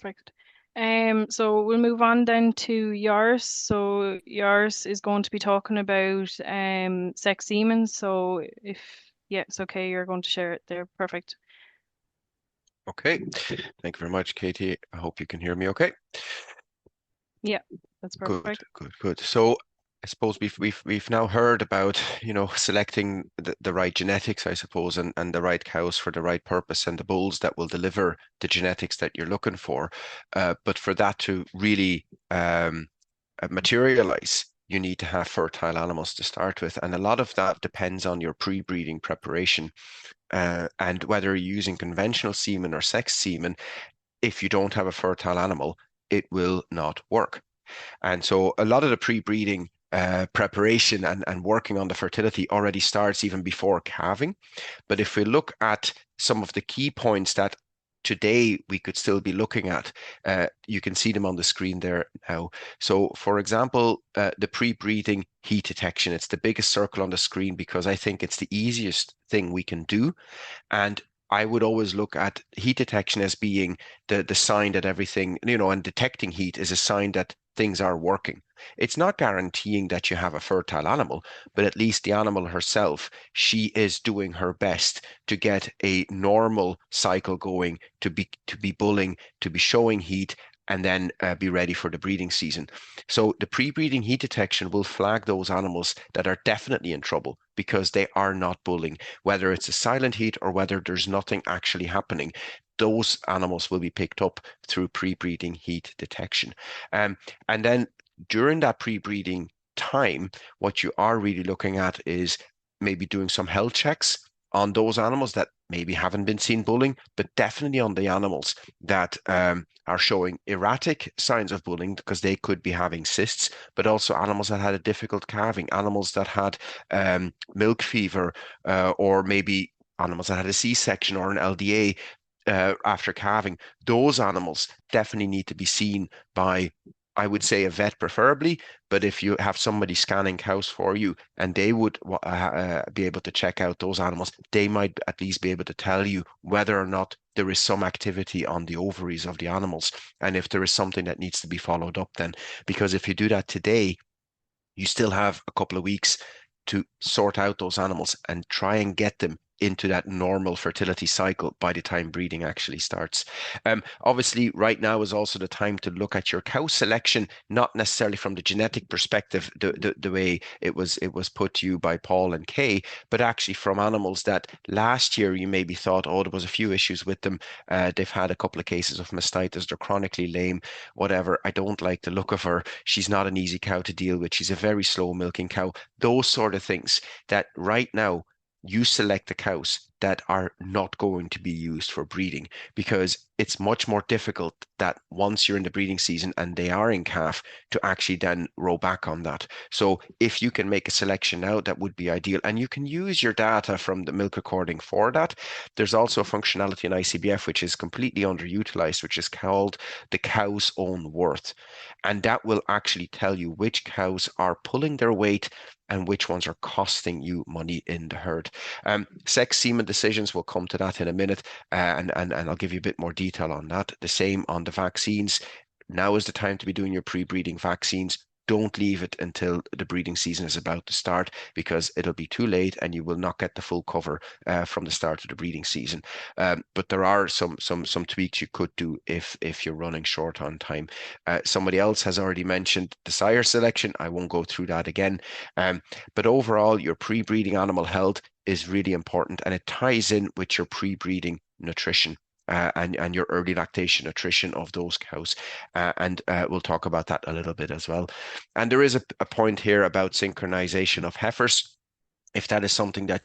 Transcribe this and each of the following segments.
Perfect. So we'll move on then to Joris. So Joris is going to be talking about sex semen. So if yeah, it's okay, you're going to share it there. Perfect. Okay, thank you very much, Katie. I hope you can hear me okay. Yeah, that's Good, perfect. good, good. So I suppose we've now heard about, selecting the right genetics, I suppose, and the right cows for the right purpose and the bulls that will deliver the genetics that you're looking for. But for that to really materialize, you need to have fertile animals to start with. And a lot of that depends on your pre-breeding preparation. And whether you're using conventional semen or sex semen, if you don't have a fertile animal, it will not work. And so a lot of the pre-breeding preparation and working on the fertility already starts even before calving. But if we look at some of the key points that today we could still be looking at, you can see them on the screen there now. So, for example, the pre-breeding heat detection, it's the biggest circle on the screen because I think it's the easiest thing we can do. And I would always look at heat detection as being the sign that everything, and detecting heat is a sign that things are working. It's not guaranteeing that you have a fertile animal, but at least the animal herself, she is doing her best to get a normal cycle going, to be bulling, to be showing heat, and then be ready for the breeding season. So the pre-breeding heat detection will flag those animals that are definitely in trouble because they are not bulling, whether it's a silent heat or whether there's nothing actually happening. Those animals will be picked up through pre-breeding heat detection. Um, and then during that pre-breeding time, what you are really looking at is maybe doing some health checks on those animals that maybe haven't been seen bullying, but definitely on the animals that are showing erratic signs of bullying because they could be having cysts, but also animals that had a difficult calving, animals that had milk fever, or maybe animals that had a C-section or an LDA after calving. Those animals definitely need to be seen by, I would say, a vet preferably, but if you have somebody scanning cows for you and they would be able to check out those animals, they might at least be able to tell you whether or not there is some activity on the ovaries of the animals and if there is something that needs to be followed up then. Because if you do that today, you still have a couple of weeks to sort out those animals and try and get them into that normal fertility cycle by the time breeding actually starts. Obviously, right now is also the time to look at your cow selection, not necessarily from the genetic perspective, the way it was put to you by Paul and Kay, but actually from animals that last year you maybe thought, oh, there was a few issues with them. They've had a couple of cases of mastitis, they're chronically lame, whatever. I don't like the look of her. She's not an easy cow to deal with. She's a very slow milking cow. Those sort of things that right now you select the cows that are not going to be used for breeding because it's much more difficult that once you're in the breeding season and they are in calf to actually then roll back on that. So if you can make a selection now, that would be ideal. And you can use your data from the milk recording for that. There's also a functionality in ICBF which is completely underutilized, which is called the cow's own worth. And that will actually tell you which cows are pulling their weight and which ones are costing you money in the herd. Sex semen decisions, we'll come to that in a minute, and I'll give you a bit more detail on that. The same on the vaccines. Now is the time to be doing your pre-breeding vaccines. Don't leave it until the breeding season is about to start because it'll be too late and you will not get the full cover from the start of the breeding season. But there are some tweaks you could do if you're running short on time. Somebody else has already mentioned the sire selection. I won't go through that again. But overall, your pre-breeding animal health is really important and it ties in with your pre-breeding nutrition. And your early lactation nutrition of those cows. And we'll talk about that a little bit as well. And there is a point here about synchronization of heifers. If that is something that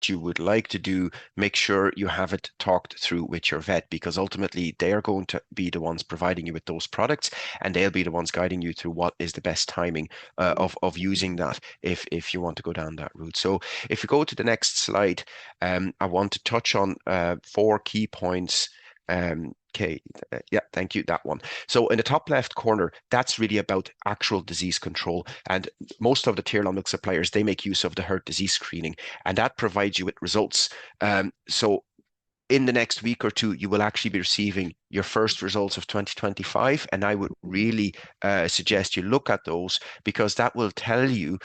you would like to do, make sure you have it talked through with your vet because ultimately they are going to be the ones providing you with those products and they'll be the ones guiding you through what is the best timing of using that if you want to go down that route. So if you go to the next slide, I want to touch on four key points. Okay, yeah, thank you, that one. So in the top left corner, that's really about actual disease control. And most of the Tirlan milk suppliers, they make use of the herd disease screening, and that provides you with results. So in the next week or two, you will actually be receiving your first results of 2025. And I would really suggest you look at those, because that will tell you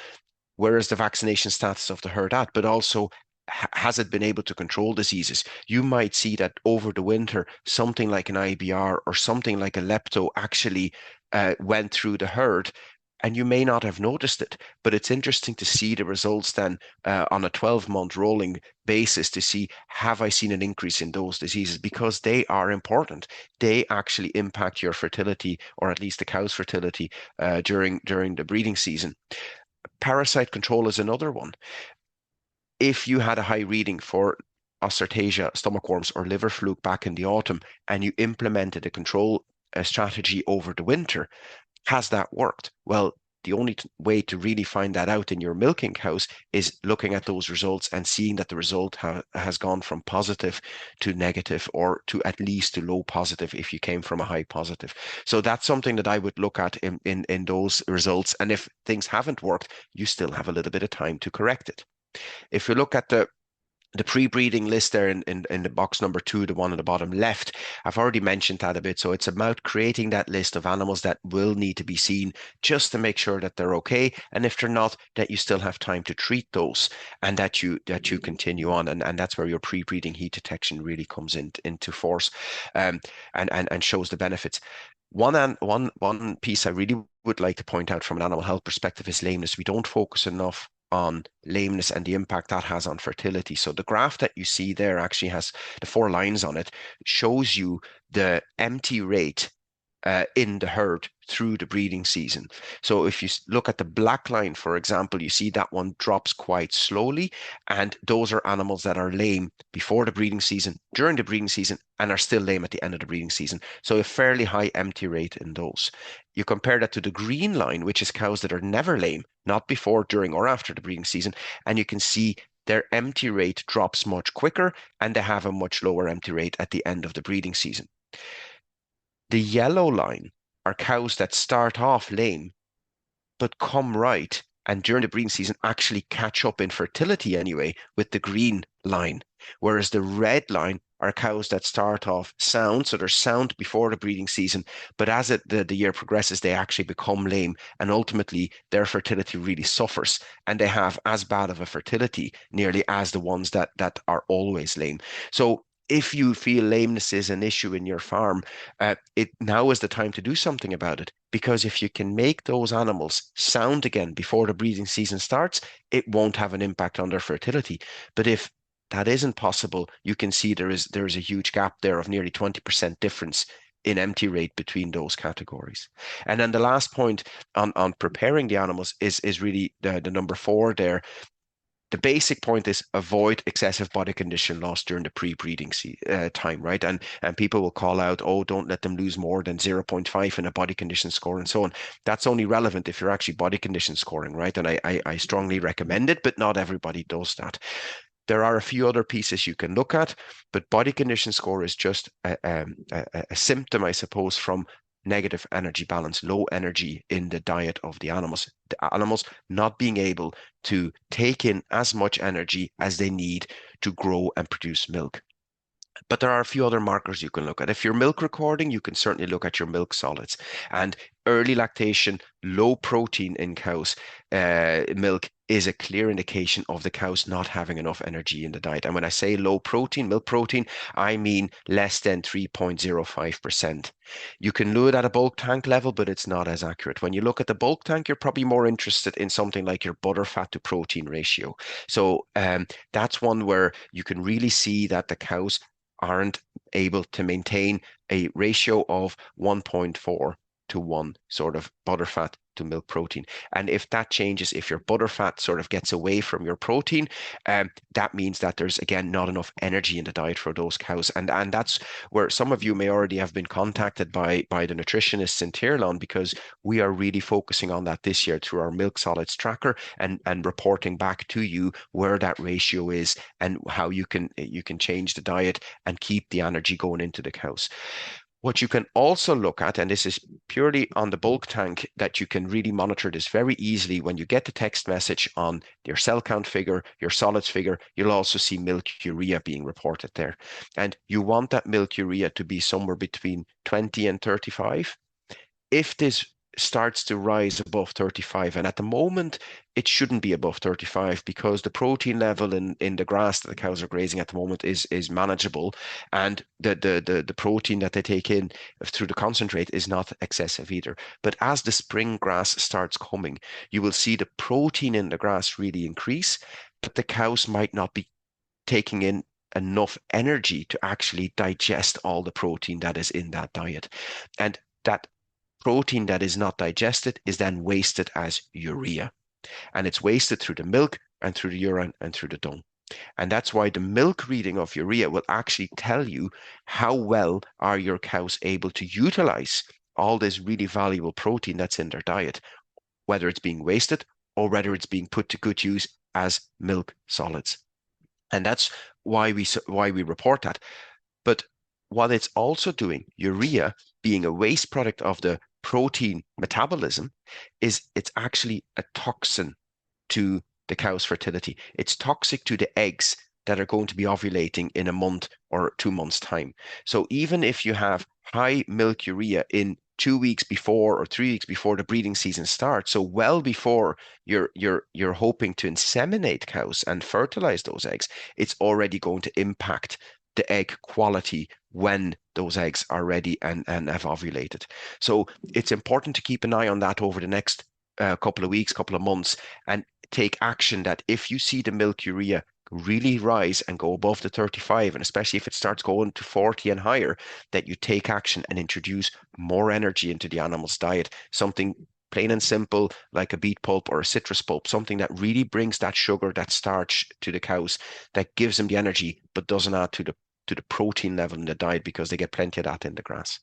where is the vaccination status of the herd at, but also has it been able to control diseases? You might see that over the winter, something like an IBR or something like a lepto actually went through the herd. And you may not have noticed it, but it's interesting to see the results then on a 12-month rolling basis to see, have I seen an increase in those diseases? Because they are important. They actually impact your fertility, or at least the cow's fertility during the breeding season. Parasite control is another one. If you had a high reading for Ostertasia, stomach worms, or liver fluke back in the autumn, and you implemented a control strategy over the winter, has that worked? Well, the only way to really find that out in your milking cows is looking at those results and seeing that the result has gone from positive to negative, or to at least to low positive if you came from a high positive. So that's something that I would look at in those results. And if things haven't worked, you still have a little bit of time to correct it. If you look at the pre-breeding list there in the box number 2, the one on the bottom left, I've already mentioned that a bit. So it's about creating that list of animals that will need to be seen, just to make sure that they're okay. And if they're not, that you still have time to treat those, and that you continue on. And that's where your pre-breeding heat detection really comes into force, um, and shows the benefits. One piece I really would like to point out from an animal health perspective is lameness. We don't focus enough on lameness and the impact that has on fertility. So the graph that you see there actually has the 4 lines on it, shows you the empty rate in the herd through the breeding season. So if you look at the black line, for example, you see that one drops quite slowly, and those are animals that are lame before the breeding season, during the breeding season, and are still lame at the end of the breeding season. So a fairly high empty rate in those. You compare that to the green line, which is cows that are never lame, not before, during, or after the breeding season, and you can see their empty rate drops much quicker, and they have a much lower empty rate at the end of the breeding season. The yellow line are cows that start off lame but come right, and during the breeding season actually catch up in fertility anyway with the green line. Whereas the red line are cows that start off sound, so they're sound before the breeding season, but as the year progresses, they actually become lame, and ultimately their fertility really suffers, and they have as bad of a fertility nearly as the ones that are always lame. So if you feel lameness is an issue in your farm, it now is the time to do something about it. Because if you can make those animals sound again before the breeding season starts, it won't have an impact on their fertility. But if that isn't possible, you can see there is a huge gap there of nearly 20% difference in empty rate between those categories. And then the last point on preparing the animals is really the number 4 there. The basic point is avoid excessive body condition loss during the pre-breeding time, right? And people will call out, oh, don't let them lose more than 0.5 in a body condition score and so on. That's only relevant if you're actually body condition scoring, right? And I strongly recommend it, but not everybody does that. There are a few other pieces you can look at, but body condition score is just a symptom, I suppose, from negative energy balance, low energy in the diet of the animals. The animals not being able to take in as much energy as they need to grow and produce milk. But there are a few other markers you can look at. If you're milk recording, you can certainly look at your milk solids. And early lactation, low protein in cows' milk is a clear indication of the cows not having enough energy in the diet. And when I say low protein, milk protein, I mean less than 3.05%. You can do it at a bulk tank level, but it's not as accurate. When you look at the bulk tank, you're probably more interested in something like your butter fat to protein ratio. So that's one where you can really see that the cows aren't able to maintain a ratio of 1.4 to 1 sort of butterfat to milk protein. And if that changes, if your butterfat sort of gets away from your protein, that means that there's, again, not enough energy in the diet for those cows. And that's where some of you may already have been contacted by the nutritionists in Tirlan, because we are really focusing on that this year through our milk solids tracker, and reporting back to you where that ratio is and how you can change the diet and keep the energy going into the cows. What you can also look at, and this is purely on the bulk tank, that you can really monitor this very easily. When you get the text message on your cell count figure, your solids figure, you'll also see milk urea being reported there. And you want that milk urea to be somewhere between 20 and 35. If this starts to rise above 35, and at the moment it shouldn't be above 35 because the protein level in the grass that the cows are grazing at the moment is manageable, and the protein that they take in through the concentrate is not excessive either. But as the spring grass starts coming, you will see the protein in the grass really increase, but the cows might not be taking in enough energy to actually digest all the protein that is in that diet. And that protein that is not digested is then wasted as urea. And it's wasted through the milk and through the urine and through the dung. And that's why the milk reading of urea will actually tell you how well are your cows able to utilize all this really valuable protein that's in their diet, whether it's being wasted or whether it's being put to good use as milk solids. And that's why we report that. But what it's also doing, urea being a waste product of the protein metabolism, is it's actually a toxin to the cow's fertility. It's toxic to the eggs that are going to be ovulating in a month or 2 months' time. So even if you have high milk urea in 2 weeks before or 3 weeks before the breeding season starts, so well before you're hoping to inseminate cows and fertilize those eggs, it's already going to impact the egg quality when those eggs are ready and have ovulated. So it's important to keep an eye on that over the next couple of weeks, couple of months, and take action that if you see the milk urea really rise and go above the 35, and especially if it starts going to 40 and higher, that you take action and introduce more energy into the animal's diet, something plain and simple like a beet pulp or a citrus pulp, something that really brings that sugar, that starch to the cows, that gives them the energy, but doesn't add to the protein level in the diet because they get plenty of that in the grass.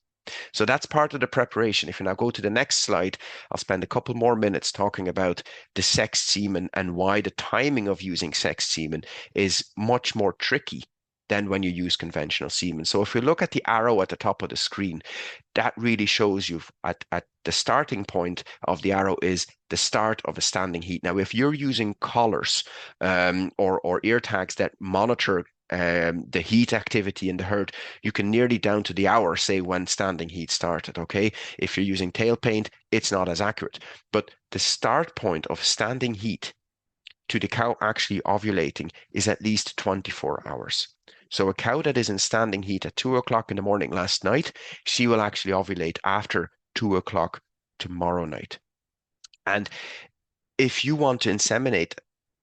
So that's part of the preparation. If you now go to the next slide, I'll spend a couple more minutes talking about the sexed semen and why the timing of using sexed semen is much more tricky than when you use conventional semen. So if you look at the arrow at the top of the screen, that really shows you at the starting point of the arrow is the start of a standing heat. Now, if you're using collars or ear tags that monitor the heat activity in the herd, you can nearly down to the hour say when standing heat started, okay? If you're using tail paint, it's not as accurate. But the start point of standing heat to the cow actually ovulating is at least 24 hours. So a cow that is in standing heat at 2 o'clock in the morning last night, she will actually ovulate after 2 o'clock tomorrow night. And if you want to inseminate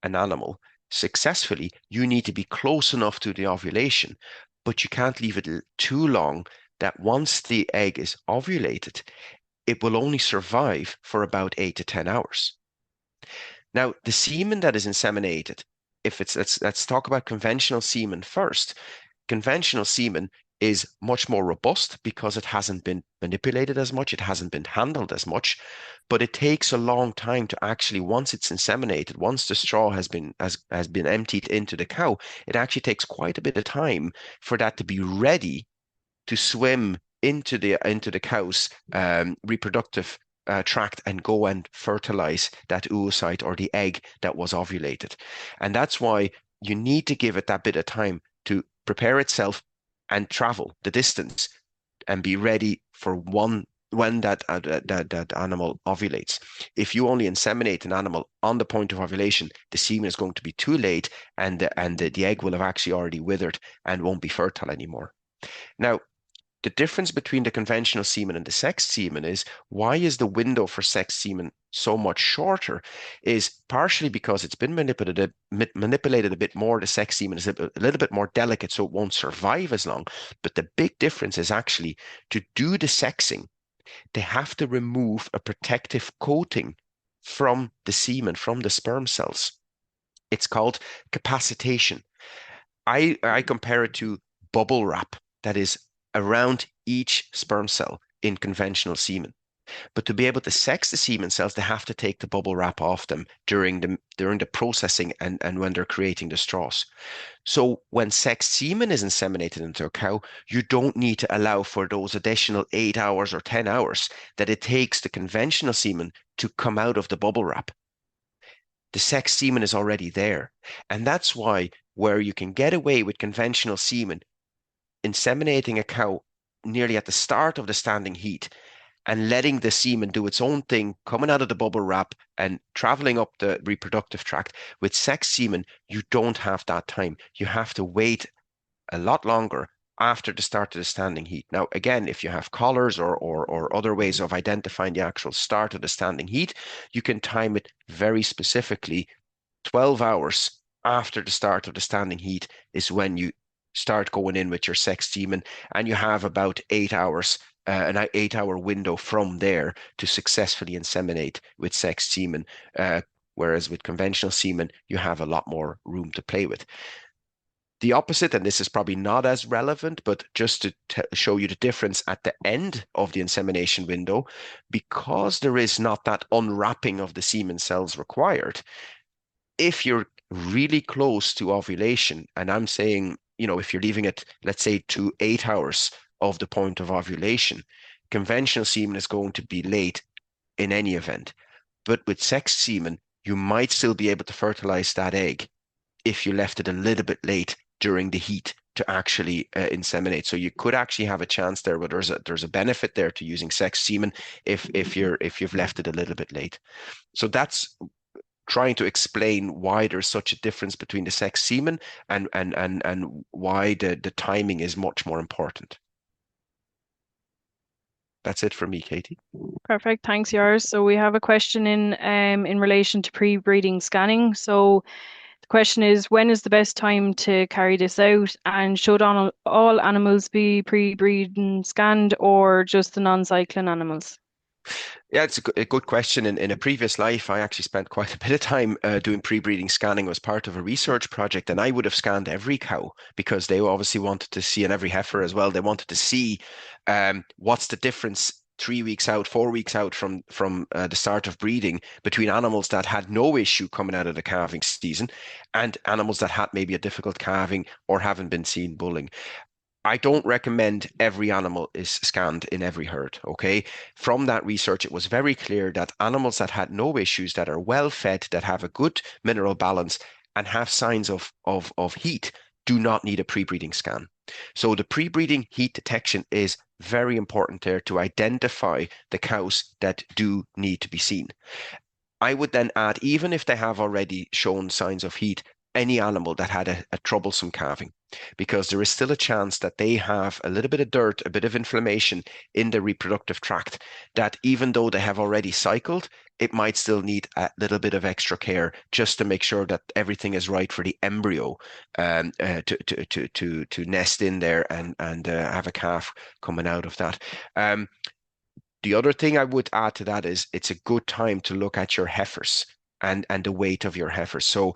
an animal successfully, you need to be close enough to the ovulation, but you can't leave it too long that once the egg is ovulated, it will only survive for about 8 to 10 hours. Now, the semen that is inseminated, if it's let's talk about conventional semen first. Conventional semen is much more robust because it hasn't been manipulated as much, it hasn't been handled as much, but it takes a long time to actually, once it's inseminated, once the straw has been emptied into the cow, it actually takes quite a bit of time for that to be ready to swim into the cow's reproductive tract and go and fertilize that oocyte or the egg that was ovulated. And that's why you need to give it that bit of time to prepare itself and travel the distance and be ready for when that animal ovulates. If you only inseminate an animal on the point of ovulation, the semen is going to be too late, and the egg will have actually already withered and won't be fertile anymore. Now, the difference between the conventional semen and the sexed semen is why is the window for sexed semen so much shorter is partially because it's been manipulated a bit more. The sexed semen is a little bit more delicate, so it won't survive as long. But the big difference is actually to do the sexing, they have to remove a protective coating from the semen, from the sperm cells. It's called capacitation. I compare it to bubble wrap that is around each sperm cell in conventional semen. But to be able to sex the semen cells, they have to take the bubble wrap off them during the processing and when they're creating the straws. So when sexed semen is inseminated into a cow, you don't need to allow for those additional 8 hours or 10 hours that it takes the conventional semen to come out of the bubble wrap. The sexed semen is already there. And that's why where you can get away with conventional semen inseminating a cow nearly at the start of the standing heat and letting the semen do its own thing, coming out of the bubble wrap and traveling up the reproductive tract. With sex semen, you don't have that time. You have to wait a lot longer after the start of the standing heat. Now, again, if you have collars or other ways of identifying the actual start of the standing heat, you can time it very specifically. 12 hours after the start of the standing heat is when you start going in with your sex semen, and you have about 8 hours, an 8 hour window from there to successfully inseminate with sex semen. Whereas with conventional semen, you have a lot more room to play with. The opposite, and this is probably not as relevant, but just to show you the difference at the end of the insemination window, because there is not that unwrapping of the semen cells required, if you're really close to ovulation, and I'm saying, if you're leaving it, let's say, to 8 hours of the point of ovulation, conventional semen is going to be late in any event. But with sex semen, you might still be able to fertilize that egg if you left it a little bit late during the heat to actually inseminate. So you could actually have a chance there, but there's a benefit there to using sex semen if you've left it a little bit late. So that's trying to explain why there's such a difference between the sex semen and why the timing is much more important. That's it for me, Katie. Perfect. Thanks, Joris. So we have a question in relation to pre-breeding scanning. So the question is, when is the best time to carry this out? And should all animals be pre-breeding scanned or just the non-cycling animals? Yeah, it's a good question. In a previous life, I actually spent quite a bit of time doing pre-breeding scanning as part of a research project, and I would have scanned every cow because they obviously wanted to see, and every heifer as well, they wanted to see what's the difference 3 weeks out, 4 weeks out from the start of breeding between animals that had no issue coming out of the calving season and animals that had maybe a difficult calving or haven't been seen bulling. I don't recommend every animal is scanned in every herd, okay? From that research, it was very clear that animals that had no issues, that are well fed, that have a good mineral balance, and have signs of heat do not need a pre-breeding scan. So the pre-breeding heat detection is very important there to identify the cows that do need to be seen. I would then add, even if they have already shown signs of heat, any animal that had a troublesome calving, because there is still a chance that they have a little bit of dirt, a bit of inflammation in the reproductive tract, that even though they have already cycled, it might still need a little bit of extra care just to make sure that everything is right for the embryo to nest in there and have a calf coming out of that. The other thing I would add to that is it's a good time to look at your heifers and the weight of your heifers. So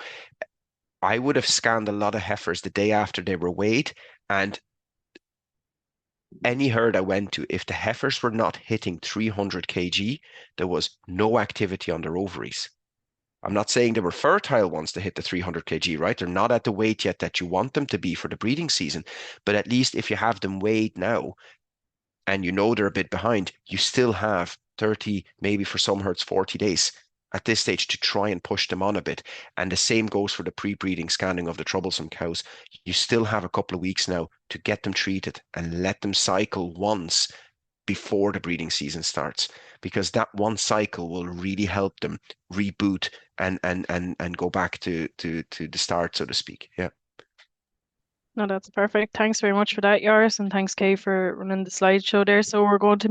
I would have scanned a lot of heifers the day after they were weighed, and any herd I went to, if the heifers were not hitting 300 kg, there was no activity on their ovaries. I'm not saying they were fertile ones to hit the 300 kg, right? They're not at the weight yet that you want them to be for the breeding season, but at least if you have them weighed now, and you know they're a bit behind, you still have 30, maybe for some herds, 40 days at this stage to try and push them on a bit. And the same goes for the pre-breeding scanning of the troublesome cows. You still have a couple of weeks now to get them treated and let them cycle once before the breeding season starts, because that one cycle will really help them reboot and go back to the start, so to speak. Yeah. No, that's perfect. Thanks very much for that, Joris, and thanks, Kay, for running the slideshow there. So we're going to